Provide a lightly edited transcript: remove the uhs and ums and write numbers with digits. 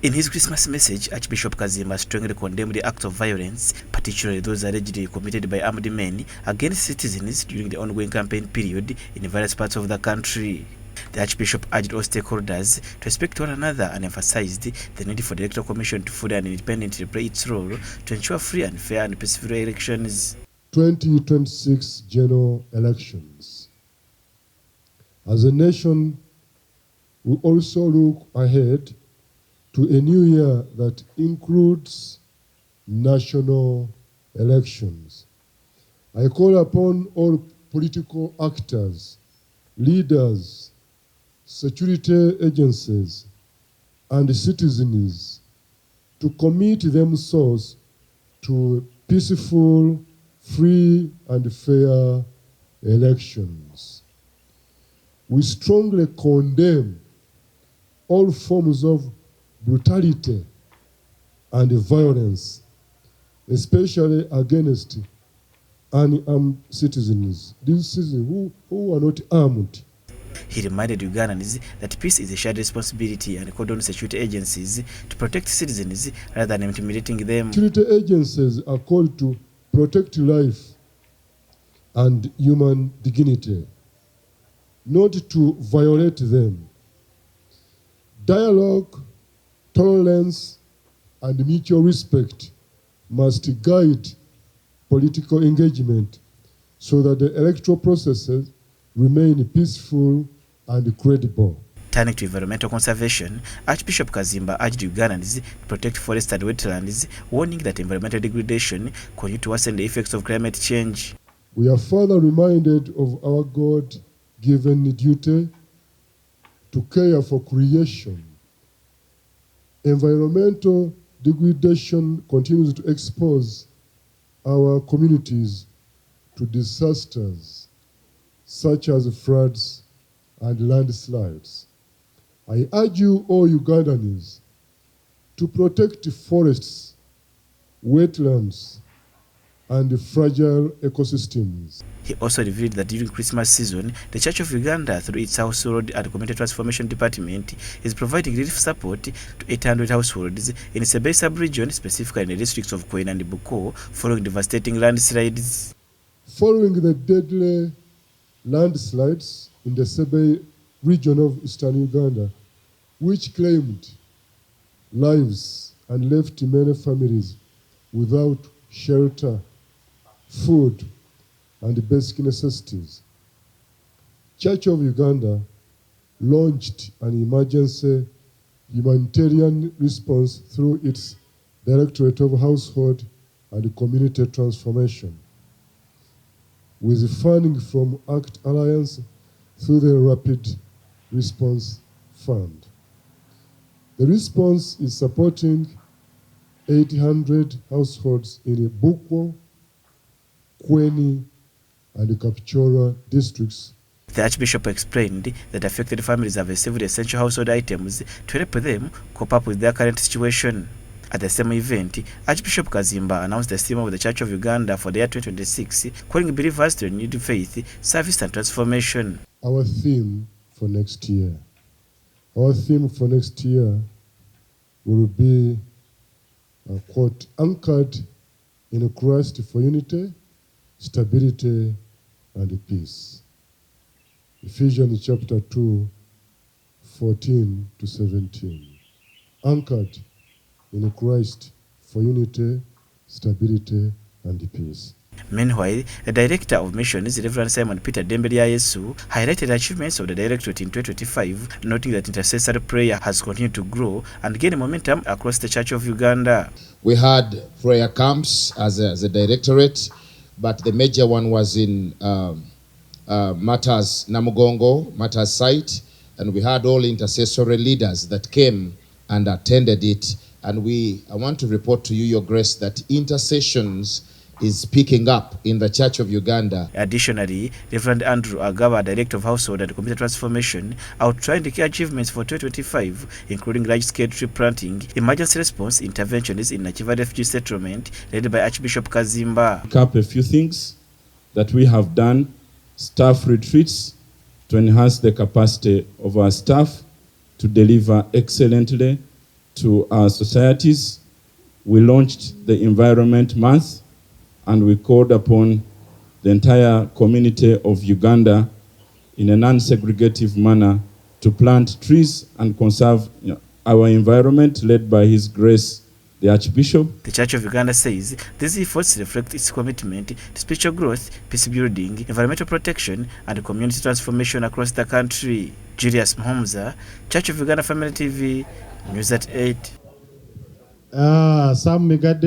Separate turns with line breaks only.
In his Christmas message, Archbishop Kaziimba strongly condemned the acts of violence, particularly those allegedly committed by armed men against citizens during the ongoing campaign period in various parts of the country. The Archbishop urged all stakeholders to respect one another and emphasized the need for the Electoral Commission to fully and independently play its role to ensure free and fair and peaceful elections.
2026 general elections. As a nation, we also look ahead to a new year that includes national elections. I call upon all political actors, leaders, security agencies, and citizens to commit themselves to peaceful, free, and fair elections. We strongly condemn all forms of brutality and violence, especially against unarmed citizens, these citizens who are not armed.
He reminded Ugandans that peace is a shared responsibility and called on security agencies to protect citizens rather than intimidating them.
Security agencies are called to protect life and human dignity, not to violate them. Dialogue, tolerance, and mutual respect must guide political engagement so that the electoral processes remain peaceful and credible.
Turning to environmental conservation, Archbishop Kaziimba urged Ugandans to protect forests and wetlands, warning that environmental degradation continue to worsen the effects of climate change.
We are further reminded of our God-given duty to care for creation. Environmental degradation continues to expose our communities to disasters such as floods and landslides. I urge you all Ugandans to protect forests, wetlands, and fragile ecosystems.
He also revealed that during Christmas season, the Church of Uganda, through its Household and Community Transformation Department, is providing relief support to 800 households in Sebe sub-region, specifically in the districts of Kwena and Buko, following devastating landslides.
Following the deadly landslides in the Sebe region of eastern Uganda, which claimed lives and left many families without shelter, food, and basic necessities, Church of Uganda launched an emergency humanitarian response through its Directorate of Household and Community Transformation, with funding from ACT Alliance through the Rapid Response Fund. The response is supporting 800 households in Bukwo, Kweni, and Kapchorwa districts.
The Archbishop explained that affected families have received essential household items to help them cope up with their current situation. At the same event, Archbishop Kaziimba announced the theme of the Church of Uganda for the year 2026, calling believers to renewed faith, service, and transformation.
Our theme for next year will be, quote, anchored in Christ for unity, stability, and peace. Ephesians chapter 2, 14 to 17. Anchored in Christ for unity, stability, and peace.
Meanwhile, the Director of Missions, Reverend Simon Peter Dembelyayesu, highlighted achievements of the Directorate in 2025, noting that intercessory prayer has continued to grow and gain momentum across the Church of Uganda.
We had prayer camps as a Directorate, but the major one was in Matters Namugongo, Matters site, and we had all intercessory leaders that came and attended it. And I want to report to you, Your Grace, that intercessions is picking up in the Church of Uganda.
Additionally, Reverend Andrew Agaba, Director of Household and Community Transformation, outlined the key achievements for 2025, including large-scale tree planting, emergency response interventions in Nachiva refugee settlement, led by Archbishop Kaziimba.
Pick up a few things that we have done: staff retreats to enhance the capacity of our staff to deliver excellently, to our societies, we launched the Environment Month, and we called upon the entire community of Uganda in a non-segregative manner to plant trees and conserve our environment, led by His Grace, the Archbishop.
The Church of Uganda says these efforts reflect its commitment to spiritual growth, peace building, environmental protection, and community transformation across the country. Julius Mhomza, Church of Uganda Family TV, News at 8.
Sam Megade.